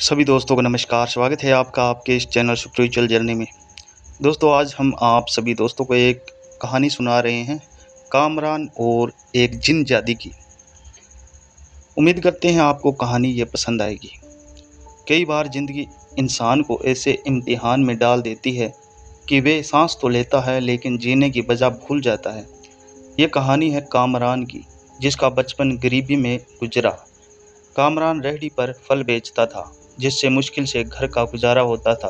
सभी दोस्तों को नमस्कार। स्वागत है आपका आपके इस चैनल स्पिरिचुअल जर्नी में। दोस्तों, आज हम आप सभी दोस्तों को एक कहानी सुना रहे हैं, कामरान और एक जिन जादी की। उम्मीद करते हैं आपको कहानी ये पसंद आएगी। कई बार ज़िंदगी इंसान को ऐसे इम्तिहान में डाल देती है कि वे सांस तो लेता है लेकिन जीने की वजह भूल जाता है। ये कहानी है कामरान की, जिसका बचपन गरीबी में गुजरा। कामरान रेहड़ी पर फल बेचता था, जिससे मुश्किल से घर का गुजारा होता था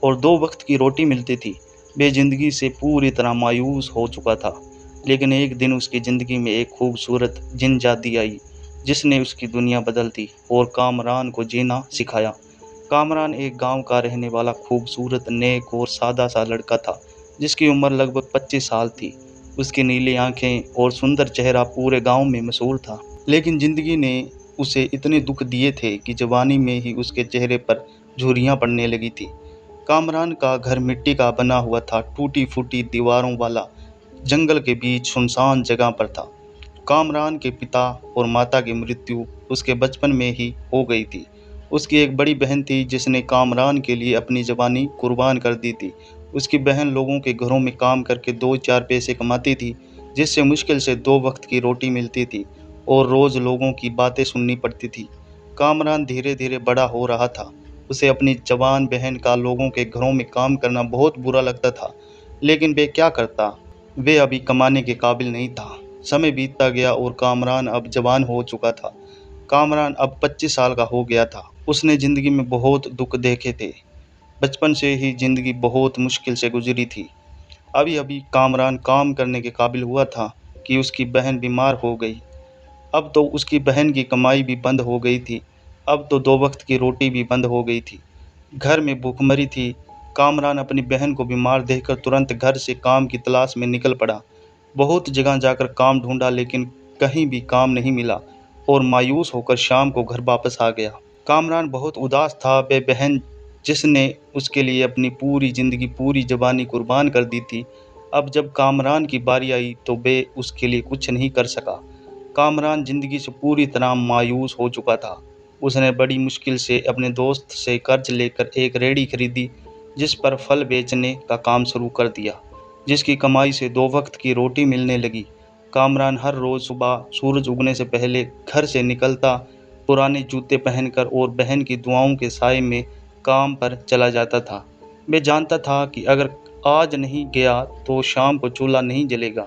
और 2 वक्त की रोटी मिलती थी। वह ज़िंदगी से पूरी तरह मायूस हो चुका था, लेकिन एक दिन उसकी ज़िंदगी में एक खूबसूरत जिन जादी आई, जिसने उसकी दुनिया बदल दी और कामरान को जीना सिखाया। कामरान एक गांव का रहने वाला खूबसूरत, नेक और सादा सा लड़का था, जिसकी उम्र लगभग 25 साल थी। उसकी नीली आंखें और सुंदर चेहरा पूरे गांव में मशहूर था। लेकिन ज़िंदगी ने उसे इतने दुख दिए थे कि जवानी में ही उसके चेहरे पर झुर्रियाँ पड़ने लगी थी। कामरान का घर मिट्टी का बना हुआ था, टूटी फूटी दीवारों वाला, जंगल के बीच सुनसान जगह पर था। कामरान के पिता और माता की मृत्यु उसके बचपन में ही हो गई थी। उसकी एक बड़ी बहन थी जिसने कामरान के लिए अपनी जवानी कुर्बान कर दी थी। उसकी बहन लोगों के घरों में काम करके 2-4 पैसे कमाती थी, जिससे मुश्किल से 2 वक्त की रोटी मिलती थी और रोज़ लोगों की बातें सुननी पड़ती थी। कामरान धीरे धीरे बड़ा हो रहा था। उसे अपनी जवान बहन का लोगों के घरों में काम करना बहुत बुरा लगता था, लेकिन वे क्या करता, वे अभी कमाने के काबिल नहीं था। समय बीतता गया और कामरान अब जवान हो चुका था। कामरान अब 25 साल का हो गया था। उसने ज़िंदगी में बहुत दुख देखे थे। बचपन से ही ज़िंदगी बहुत मुश्किल से गुजरी थी। अभी अभी कामरान काम करने के काबिल हुआ था कि उसकी बहन बीमार हो गई। अब तो उसकी बहन की कमाई भी बंद हो गई थी। अब तो 2 वक्त की रोटी भी बंद हो गई थी। घर में भूखमरी थी। कामरान अपनी बहन को बीमार देखकर तुरंत घर से काम की तलाश में निकल पड़ा। बहुत जगह जाकर काम ढूंढा, लेकिन कहीं भी काम नहीं मिला और मायूस होकर शाम को घर वापस आ गया। कामरान बहुत उदास था। वह बहन, जिसने उसके लिए अपनी पूरी ज़िंदगी, पूरी जवानी कुर्बान कर दी थी, अब जब कामरान की बारी आई तो वे उसके लिए कुछ नहीं कर सका। कामरान ज़िंदगी से पूरी तरह मायूस हो चुका था। उसने बड़ी मुश्किल से अपने दोस्त से कर्ज लेकर एक रेहड़ी खरीदी, जिस पर फल बेचने का काम शुरू कर दिया, जिसकी कमाई से 2 वक्त की रोटी मिलने लगी। कामरान हर रोज़ सुबह सूरज उगने से पहले घर से निकलता, पुराने जूते पहनकर और बहन की दुआओं के साए में काम पर चला जाता था। वह जानता था कि अगर आज नहीं गया तो शाम को चूल्हा नहीं जलेगा।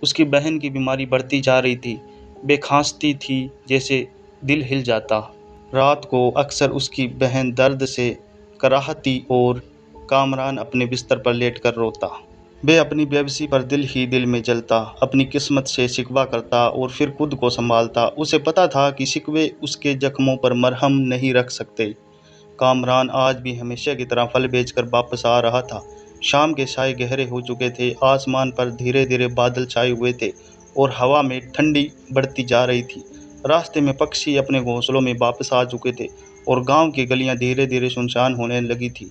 उसकी बहन की बीमारी बढ़ती जा रही थी। वे खांसती थी जैसे दिल हिल जाता। रात को अक्सर उसकी बहन दर्द से कराहती और कामरान अपने बिस्तर पर लेटकर रोता। वे अपनी बेबसी पर दिल ही दिल में जलता, अपनी किस्मत से शिकवा करता और फिर खुद को संभालता। उसे पता था कि शिकवे उसके जख्मों पर मरहम नहीं रख सकते। कामरान आज भी हमेशा की तरह फल बेचकर वापस आ रहा था। शाम के साए गहरे हो चुके थे। आसमान पर धीरे धीरे बादल छाए हुए थे और हवा में ठंडी बढ़ती जा रही थी। रास्ते में पक्षी अपने घोंसलों में वापस आ चुके थे और गांव की गलियां धीरे धीरे सुनसान होने लगी थी।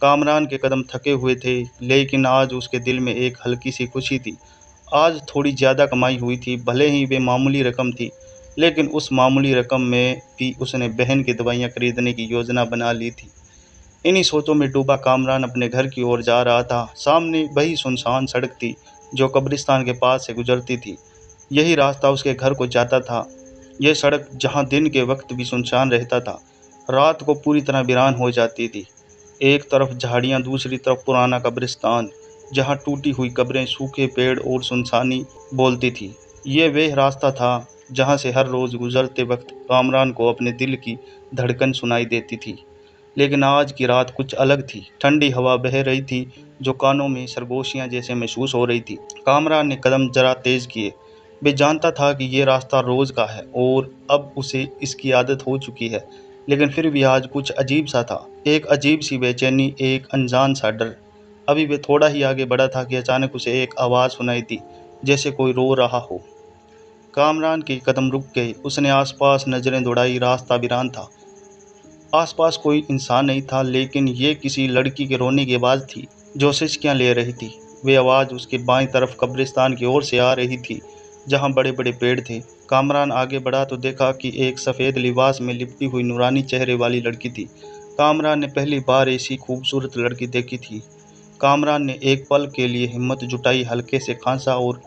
कामरान के कदम थके हुए थे, लेकिन आज उसके दिल में एक हल्की सी खुशी थी। आज थोड़ी ज़्यादा कमाई हुई थी। भले ही वे मामूली रकम थी, लेकिन उस मामूली रकम में भी उसने बहन की दवाइयाँ खरीदने की योजना बना ली थी। इन्हीं सोचों में डूबा कामरान अपने घर की ओर जा रहा था। सामने वही सुनसान सड़क थी जो कब्रिस्तान के पास से गुजरती थी। यही रास्ता उसके घर को जाता था। यह सड़क जहाँ दिन के वक्त भी सुनसान रहता था, रात को पूरी तरह वीरान हो जाती थी। एक तरफ झाड़ियाँ, दूसरी तरफ पुराना कब्रिस्तान, जहाँ टूटी हुई कब्रें, सूखे पेड़ और सुनसानी बोलती थी। ये वह रास्ता था जहाँ से हर रोज़ गुजरते वक्त कामरान को अपने दिल की धड़कन सुनाई देती थी। लेकिन आज की रात कुछ अलग थी। ठंडी हवा बह रही थी जो कानों में सरगोशियां जैसे महसूस हो रही थी। कामरान ने कदम जरा तेज किए। वे जानता था कि ये रास्ता रोज का है और अब उसे इसकी आदत हो चुकी है, लेकिन फिर भी आज कुछ अजीब सा था। एक अजीब सी बेचैनी, एक अनजान सा डर। अभी वे थोड़ा ही आगे बढ़ा था कि अचानक उसे एक आवाज़ सुनाई दी, जैसे कोई रो रहा हो। कामरान के कदम रुक गए। उसने आसपास नजरें दौड़ाई। रास्ता वीरान था। आसपास कोई इंसान नहीं था, लेकिन ये किसी लड़की के रोने की आवाज़ थी जो सिसकियां ले रही थी। वे आवाज़ उसके बाईं तरफ कब्रिस्तान की ओर से आ रही थी। जहाँ बड़े बड़े पेड़ थे। कामरान आगे बढ़ा तो देखा कि एक सफ़ेद लिबास में लिपटी हुई नूरानी चेहरे वाली लड़की थी। कामरान ने पहली बार ऐसी खूबसूरत लड़की देखी थी। कामरान ने एक पल के लिए हिम्मत जुटाई, हल्के से खांसा और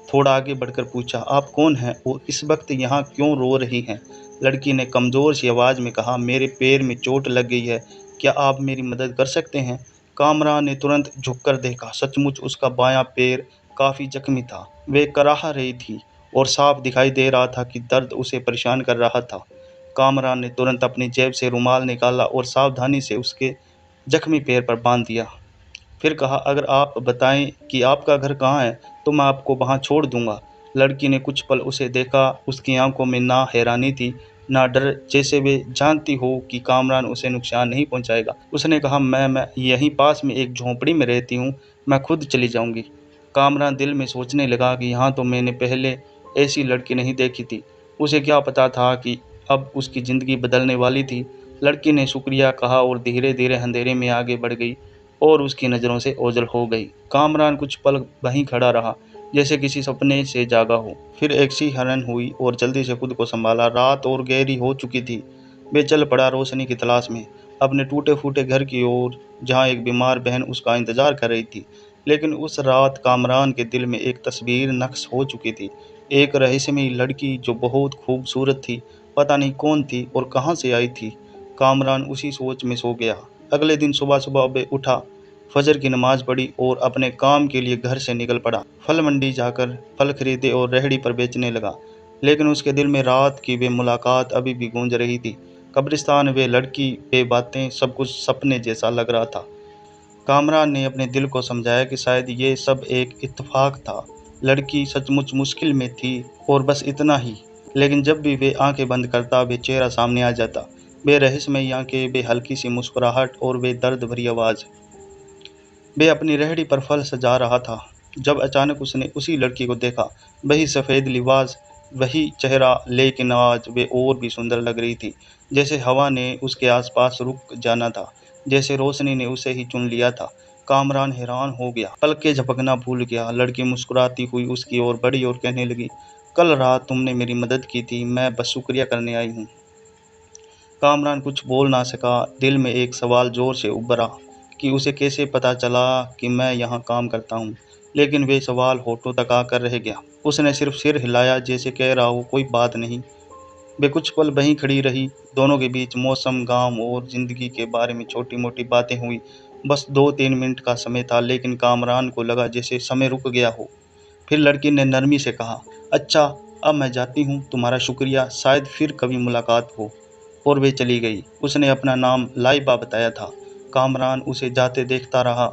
थोड़ा आगे बढ़कर पूछा, आप कौन हैं और इस वक्त यहाँ क्यों रो रही हैं? लड़की ने कमज़ोर सी आवाज़ में कहा, मेरे पैर में चोट लग गई है, क्या आप मेरी मदद कर सकते हैं? कामरान ने तुरंत झुककर देखा। सचमुच उसका बायां पैर काफ़ी जख्मी था। वे कराह रही थी और साफ दिखाई दे रहा था कि दर्द उसे परेशान कर रहा था। कामरान ने तुरंत अपनी जेब से रुमाल निकाला और सावधानी से उसके जख्मी पैर पर बांध दिया। फिर कहा, अगर आप बताएं कि आपका घर कहाँ है तो मैं आपको वहाँ छोड़ दूंगा। लड़की ने कुछ पल उसे देखा। उसकी आंखों में ना हैरानी थी ना डर, जैसे वे जानती हो कि कामरान उसे नुकसान नहीं पहुंचाएगा। उसने कहा, मैं यहीं पास में एक झोंपड़ी में रहती हूँ, मैं खुद चली जाऊंगी। कामरान दिल में सोचने लगा कि यहाँ तो मैंने पहले ऐसी लड़की नहीं देखी थी। उसे क्या पता था कि अब उसकी ज़िंदगी बदलने वाली थी। लड़की ने शुक्रिया कहा और धीरे धीरे अंधेरे में आगे बढ़ गई और उसकी नज़रों से ओझल हो गई। कामरान कुछ पल वहीं खड़ा रहा, जैसे किसी सपने से जागा हो। फिर एक सी हलन हुई और जल्दी से खुद को संभाला। रात और गहरी हो चुकी थी। वे चल पड़ा रोशनी की तलाश में, अपने टूटे फूटे घर की ओर, जहाँ एक बीमार बहन उसका इंतजार कर रही थी। लेकिन उस रात कामरान के दिल में एक तस्वीर नक्श हो चुकी थी। एक रहस्यमयी लड़की जो बहुत खूबसूरत थी। पता नहीं कौन थी और कहाँ से आई थी। कामरान उसी सोच में सो गया। अगले दिन सुबह सुबह वे उठा, फजर की नमाज पढ़ी और अपने काम के लिए घर से निकल पड़ा। फल मंडी जाकर फल खरीदे और रेहड़ी पर बेचने लगा। लेकिन उसके दिल में रात की वे मुलाकात अभी भी गूंज रही थी। कब्रिस्तान, वे लड़की, वे बातें, सब कुछ सपने जैसा लग रहा था। कामरान ने अपने दिल को समझाया कि शायद ये सब एक इत्तेफाक था। लड़की सचमुच मुश्किल में थी और बस इतना ही। लेकिन जब भी वे आंखें बंद करता, वे चेहरा सामने आ जाता। वे रहस्यमयी आंखें, वे हल्की सी मुस्कुराहट और वे दर्द भरी आवाज़। वे अपनी रेहड़ी पर फल सजा रहा था जब अचानक उसने उसी लड़की को देखा। वही सफ़ेद लिबास, वही चेहरा, लेकिन आज वे और भी सुंदर लग रही थी। जैसे हवा ने उसके आसपास रुक जाना था, जैसे रोशनी ने उसे ही चुन लिया था। कामरान हैरान हो गया, पलकें झपकना भूल गया। लड़की मुस्कुराती हुई उसकी ओर बढ़ी और कहने लगी, कल रात तुमने मेरी मदद की थी, मैं बस शुक्रिया करने आई हूँ। कामरान कुछ बोल ना सका। दिल में एक सवाल जोर से उभरा कि उसे कैसे पता चला कि मैं यहाँ काम करता हूँ। लेकिन वे सवाल होठों तक आकर रह गया। उसने सिर्फ सिर हिलाया, जैसे कह रहा हो कोई बात नहीं। वे कुछ पल वहीं खड़ी रही। दोनों के बीच मौसम, गांव और ज़िंदगी के बारे में छोटी मोटी बातें हुई। बस 2-3 मिनट का समय था, लेकिन कामरान को लगा जैसे समय रुक गया हो। फिर लड़की ने नरमी से कहा, अच्छा अब मैं जाती हूँ, तुम्हारा शुक्रिया, शायद फिर कभी मुलाकात हो। और वे चली गई। उसने अपना नाम लाइबा बताया था। कामरान उसे जाते देखता रहा।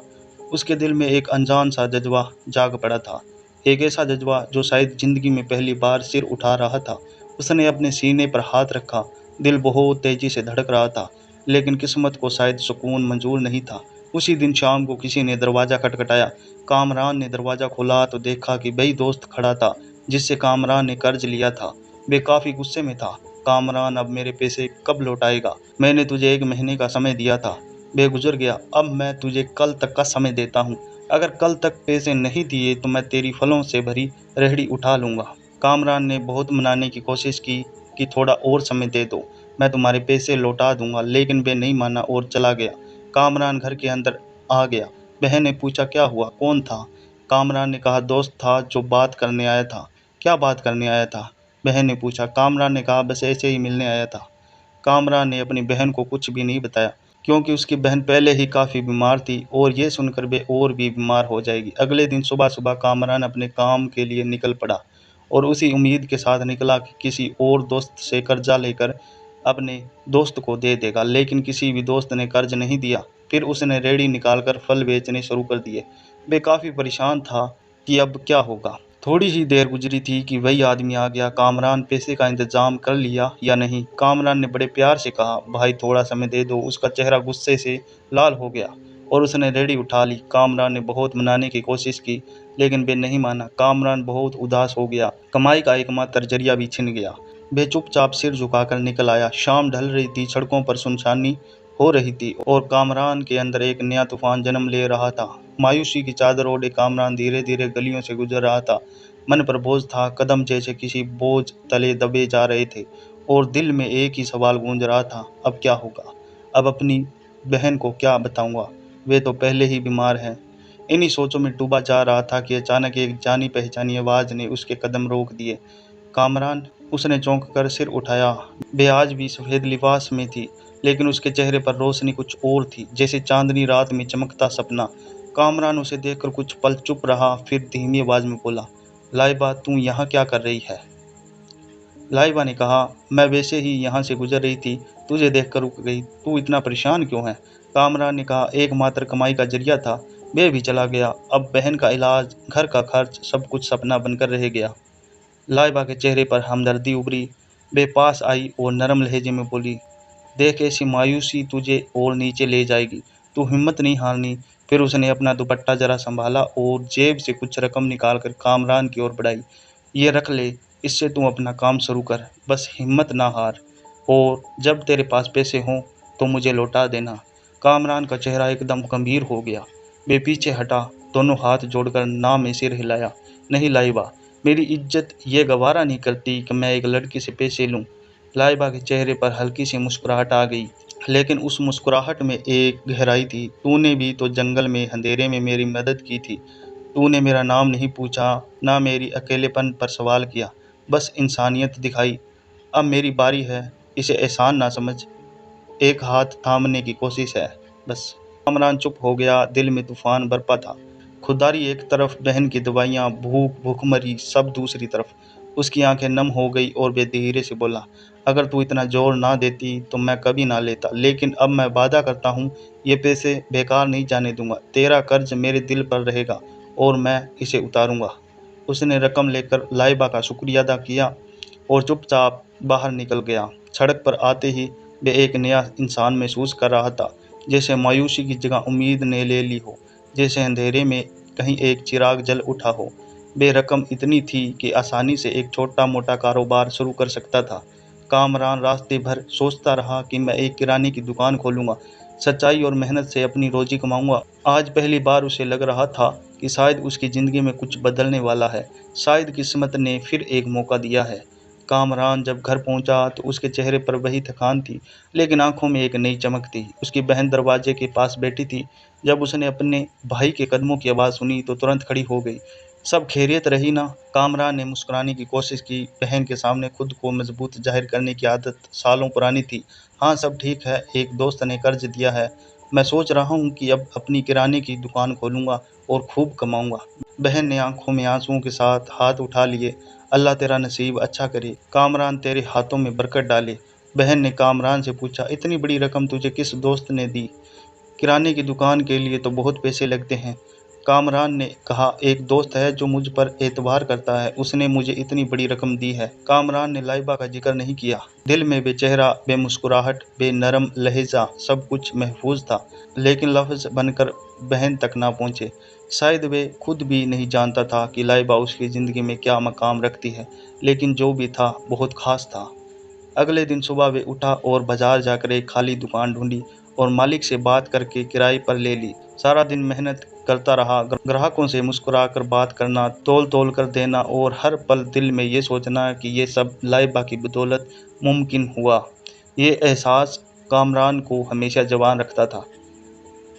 उसके दिल में एक अनजान सा जज्बा जाग पड़ा था, एक ऐसा जज्बा जो शायद जिंदगी में पहली बार सिर उठा रहा था। उसने अपने सीने पर हाथ रखा। दिल बहुत तेजी से धड़क रहा था, लेकिन किस्मत को शायद सुकून मंजूर नहीं था। उसी दिन शाम को किसी ने दरवाज़ा खटखटाया। कामरान ने दरवाज़ा खोला तो देखा कि वही दोस्त खड़ा था जिससे कामरान ने कर्ज लिया था। वे काफ़ी गुस्से में था। कामरान, अब मेरे पैसे कब लौटाएगा? मैंने तुझे 1 महीने का समय दिया था, वे गुजर गया। अब मैं तुझे कल तक का समय देता हूँ। अगर कल तक पैसे नहीं दिए तो मैं तेरी फलों से भरी रेहड़ी उठा लूँगा। कामरान ने बहुत मनाने की कोशिश की कि थोड़ा और समय दे दो, मैं तुम्हारे पैसे लौटा दूंगा, लेकिन वे नहीं माना और चला गया। कामरान घर के अंदर आ गया। बहन ने पूछा, क्या हुआ, कौन था? कामरान ने कहा, दोस्त था जो बात करने आया था। क्या बात करने आया था? बहन ने पूछा। कामरान ने कहा, बस ऐसे ही मिलने आया था। कामरान ने अपनी बहन को कुछ भी नहीं बताया, क्योंकि उसकी बहन पहले ही काफ़ी बीमार थी और ये सुनकर वे और भी बीमार हो जाएगी। अगले दिन सुबह सुबह कामरान अपने काम के लिए निकल पड़ा और उसी उम्मीद के साथ निकला कि किसी और दोस्त से कर्जा लेकर अपने दोस्त को दे देगा, लेकिन किसी भी दोस्त ने कर्ज नहीं दिया। फिर उसने रेहड़ी निकालकर फल बेचने शुरू कर दिए। वे काफ़ी परेशान था कि अब क्या होगा। थोड़ी ही देर गुजरी थी कि वही आदमी आ गया। कामरान, पैसे का इंतजाम कर लिया या नहीं? कामरान ने बड़े प्यार से कहा, भाई थोड़ा समय दे दो। उसका चेहरा गुस्से से लाल हो गया और उसने रेहड़ी उठा ली। कामरान ने बहुत मनाने की कोशिश की, लेकिन वे नहीं माना। कामरान बहुत उदास हो गया। कमाई का एकमात्र जरिया भी छिन गया। वे चुपचाप सिर झुकाकर निकल आया। शाम ढल रही थी, सड़कों पर सुनसानी हो रही थी और कामरान के अंदर एक नया तूफान जन्म ले रहा था। मायूसी की चादर ओढ़े कामरान धीरे धीरे गलियों से गुजर रहा था। मन पर बोझ था, कदम जैसे किसी बोझ तले दबे जा रहे थे और दिल में एक ही सवाल गूंज रहा था, अब क्या होगा? अब अपनी बहन को क्या बताऊंगा? वे तो पहले ही बीमार हैं। इन्हीं सोचों में डूबा जा रहा था कि अचानक एक जानी पहचानी आवाज ने उसके कदम रोक दिए। कामरान! उसने चौंक कर सिर उठाया। वे आज भी सफेद लिबास में थी, लेकिन उसके चेहरे पर रोशनी कुछ और थी, जैसे चांदनी रात में चमकता सपना। कामरान उसे देखकर कुछ पल चुप रहा, फिर धीमी आवाज में बोला, लाइबा, तू यहाँ क्या कर रही है? लाइबा ने कहा, मैं वैसे ही यहाँ से गुजर रही थी, तुझे देखकर रुक गई। तू इतना परेशान क्यों है? कामरान ने कहा, एकमात्र कमाई का जरिया था, वे भी चला गया। अब बहन का इलाज, घर का खर्च, सब कुछ सपना बनकर रह गया। लाइबा के चेहरे पर हमदर्दी उभरी। वे पास आई और नरम लहजे में बोली, देख, ऐसी मायूसी तुझे और नीचे ले जाएगी। तू हिम्मत नहीं हारनी। फिर उसने अपना दुपट्टा जरा संभाला और जेब से कुछ रकम निकालकर कामरान की ओर बढ़ाई। ये रख ले, इससे तू अपना काम शुरू कर, बस हिम्मत ना हार, और जब तेरे पास पैसे हों तो मुझे लौटा देना। कामरान का चेहरा एकदम गंभीर हो गया। वे पीछे हटा, दोनों हाथ जोड़कर ना में सिर हिलाया। नहीं लाइबा, मेरी इज्जत ये गवारा नहीं करती कि मैं एक लड़की से पैसे लूं। लाइबा के चेहरे पर हल्की सी मुस्कुराहट आ गई, लेकिन उस मुस्कुराहट में एक गहराई थी। तूने भी तो जंगल में अंधेरे में मेरी मदद की थी। तूने मेरा नाम नहीं पूछा, ना मेरी अकेलेपन पर सवाल किया, बस इंसानियत दिखाई। अब मेरी बारी है, इसे एहसान ना समझ, एक हाथ थामने की कोशिश है, बस। कामरान चुप हो गया, दिल में तूफान बरपा था। खुदारी एक तरफ, बहन की दवाइयाँ, भूख, भूखमरी सब दूसरी तरफ। उसकी आंखें नम हो गई और वे धीरे से बोला, अगर तू इतना जोर ना देती तो मैं कभी ना लेता, लेकिन अब मैं वादा करता हूँ, ये पैसे बेकार नहीं जाने दूंगा। तेरा कर्ज मेरे दिल पर रहेगा और मैं इसे उतारूंगा। उसने रकम लेकर लाइबा का शुक्रिया अदा किया और चुपचाप बाहर निकल गया। सड़क पर आते ही वे एक नया इंसान महसूस कर रहा था, जैसे मायूसी की जगह उम्मीद ने ले ली हो, जैसे अंधेरे में कहीं एक चिराग जल उठा हो। बेरकम इतनी थी कि आसानी से एक छोटा मोटा कारोबार शुरू कर सकता था। कामरान रास्ते भर सोचता रहा कि मैं एक किराने की दुकान खोलूंगा, सच्चाई और मेहनत से अपनी रोजी कमाऊंगा। आज पहली बार उसे लग रहा था कि शायद उसकी ज़िंदगी में कुछ बदलने वाला है, शायद किस्मत ने फिर एक मौका दिया है। कामरान जब घर पहुंचा तो उसके चेहरे पर वही थकान थी, लेकिन आंखों में एक नई चमक थी। उसकी बहन दरवाजे के पास बैठी थी। जब उसने अपने भाई के कदमों की आवाज़ सुनी तो तुरंत खड़ी हो गई। सब खैरियत रही ना? कामरान ने मुस्कुराने की कोशिश की। बहन के सामने खुद को मजबूत जाहिर करने की आदत सालों पुरानी थी। हाँ, सब ठीक है, एक दोस्त ने कर्ज दिया है। मैं सोच रहा हूँ कि अब अपनी किराने की दुकान खोलूँगा और खूब कमाऊँगा। बहन ने आंखों में आंसुओं के साथ हाथ उठा लिए। अल्लाह तेरा नसीब अच्छा करे, कामरान तेरे हाथों में बरकत डाले। बहन ने कामरान से पूछा, इतनी बड़ी रकम तुझे किस दोस्त ने दी? किराने की दुकान के लिए तो बहुत पैसे लगते हैं। कामरान ने कहा, एक दोस्त है जो मुझ पर एतबार करता है, उसने मुझे इतनी बड़ी रकम दी है। कामरान ने लाइबा का जिक्र नहीं किया। दिल में बेचेहरा, बेमुस्कुराहट, बेनरम लहजा, सब कुछ महफूज था, लेकिन लफ्ज बनकर बहन तक ना पहुंचे। शायद वे खुद भी नहीं जानता था कि लाइबा उसकी ज़िंदगी में क्या मकाम रखती है, लेकिन जो भी था बहुत खास था। अगले दिन सुबह वे उठा और बाजार जाकर एक खाली दुकान ढूंढी और मालिक से बात करके किराए पर ले ली। सारा दिन मेहनत करता रहा, ग्राहकों से मुस्कुराकर बात करना, तोल तोल कर देना और हर पल दिल में ये सोचना कि ये सब लाइबा की बदौलत मुमकिन हुआ। ये एहसास कामरान को हमेशा जवान रखता था।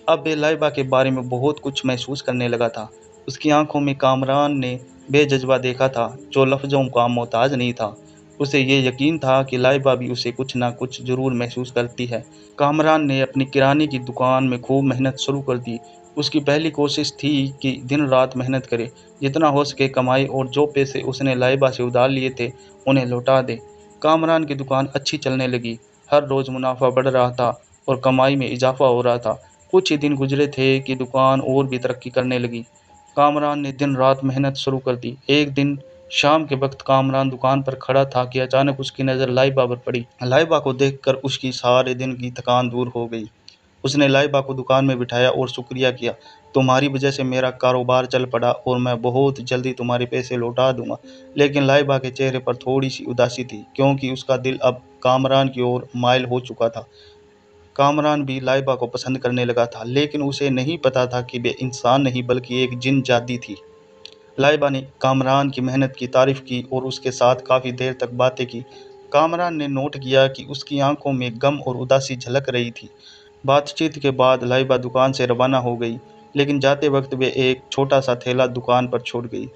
अब वे लाइबा के बारे में बहुत कुछ महसूस करने लगा था। उसकी आंखों में कामरान ने बेजज्बा देखा था, जो लफ्ज़ों का मोहताज नहीं था। उसे ये यकीन था कि लाइबा भी उसे कुछ ना कुछ ज़रूर महसूस करती है। कामरान ने अपनी किराने की दुकान में खूब मेहनत शुरू कर दी। उसकी पहली कोशिश थी कि दिन रात मेहनत करे, जितना हो सके कमाए और जो पैसे उसने लाइबा से उधार लिए थे उन्हें लौटा दे। कामरान की दुकान अच्छी चलने लगी। हर रोज़ मुनाफा बढ़ रहा था और कमाई में इजाफा हो रहा था। कुछ ही दिन गुजरे थे कि दुकान और भी तरक्की करने लगी। कामरान ने दिन रात मेहनत शुरू कर दी। एक दिन शाम के वक्त कामरान दुकान पर खड़ा था कि अचानक उसकी नज़र लाइबा पर पड़ी। लाइबा को देखकर उसकी सारे दिन की थकान दूर हो गई। उसने लाइबा को दुकान में बिठाया और शुक्रिया किया, तुम्हारी वजह से मेरा कारोबार चल पड़ा और मैं बहुत जल्दी तुम्हारे पैसे लौटा दूंगा। लेकिन लाइबा के चेहरे पर थोड़ी सी उदासी थी, क्योंकि उसका दिल अब कामरान की ओर माइल हो चुका था। कामरान भी लाइबा को पसंद करने लगा था, लेकिन उसे नहीं पता था कि वे इंसान नहीं बल्कि एक जिन जाती थी। लाइबा ने कामरान की मेहनत की तारीफ की और उसके साथ काफ़ी देर तक बातें की। कामरान ने नोट किया कि उसकी आंखों में गम और उदासी झलक रही थी। बातचीत के बाद लाइबा दुकान से रवाना हो गई, लेकिन जाते वक्त वे एक छोटा सा थैला दुकान पर छोड़ गई।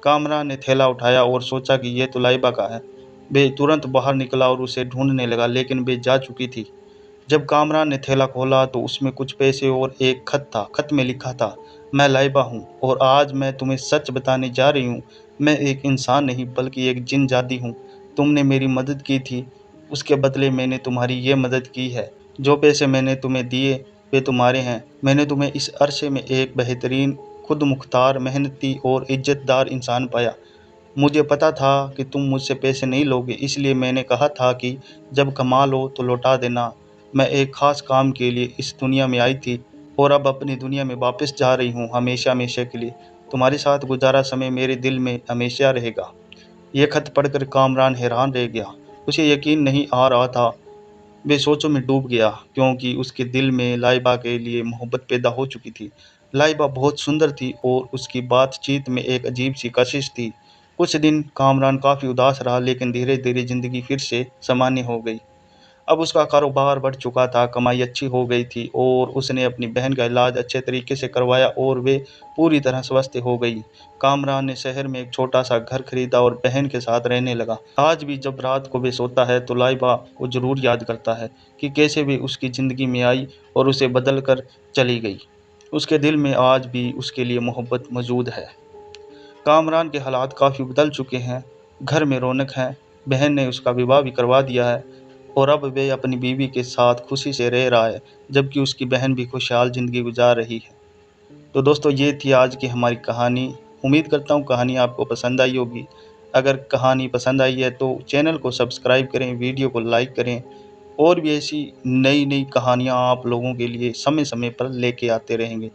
कामरान ने थैला उठाया और सोचा कि यह तो लाइबा का है। वे तुरंत बाहर निकला और उसे ढूंढने लगा, लेकिन वे जा चुकी थी। जब कामरान ने थैला खोला तो उसमें कुछ पैसे और एक खत था। खत में लिखा था, मैं लाइबा हूँ और आज मैं तुम्हें सच बताने जा रही हूँ। मैं एक इंसान नहीं बल्कि एक जिन जादी हूँ। तुमने मेरी मदद की थी, उसके बदले मैंने तुम्हारी ये मदद की है। जो पैसे मैंने तुम्हें दिए वे तुम्हारे हैं। मैंने तुम्हें इस अरसे में एक बेहतरीन, खुद मुख्तार, मेहनती और इज्जतदार इंसान पाया। मुझे पता था कि तुम मुझसे पैसे नहीं लोगे, इसलिए मैंने कहा था कि जब कमा लो तो लौटा देना। मैं एक ख़ास काम के लिए इस दुनिया में आई थी और अब अपनी दुनिया में वापस जा रही हूँ, हमेशा हमेशा के लिए। तुम्हारे साथ गुजारा समय मेरे दिल में हमेशा रहेगा। यह खत पढ़कर कामरान हैरान रह गया। उसे यकीन नहीं आ रहा था। वे सोचों में डूब गया, क्योंकि उसके दिल में लाइबा के लिए मोहब्बत पैदा हो चुकी थी। लाइबा बहुत सुंदर थी और उसकी बातचीत में एक अजीब सी कशिश थी। कुछ दिन कामरान काफ़ी उदास रहा, लेकिन धीरे धीरे जिंदगी फिर से सामान्य हो गई। अब उसका कारोबार बढ़ चुका था, कमाई अच्छी हो गई थी और उसने अपनी बहन का इलाज अच्छे तरीके से करवाया और वे पूरी तरह स्वस्थ हो गई। कामरान ने शहर में एक छोटा सा घर खरीदा और बहन के साथ रहने लगा। आज भी जब रात को वे सोता है तो लाइबा को जरूर याद करता है कि कैसे वे उसकी ज़िंदगी में आई और उसे बदल कर चली गई। उसके दिल में आज भी उसके लिए मोहब्बत मौजूद है। कामरान के हालात काफ़ी बदल चुके हैं। घर में रौनक है, बहन ने उसका विवाह भी करवा दिया है और अब वे अपनी बीवी के साथ खुशी से रह रहा है, जबकि उसकी बहन भी खुशहाल ज़िंदगी गुजार रही है। तो दोस्तों, ये थी आज की हमारी कहानी। उम्मीद करता हूँ कहानी आपको पसंद आई होगी। अगर कहानी पसंद आई है तो चैनल को सब्सक्राइब करें, वीडियो को लाइक करें और भी ऐसी नई नई कहानियाँ आप लोगों के लिए समय समय पर लेके आते रहेंगे।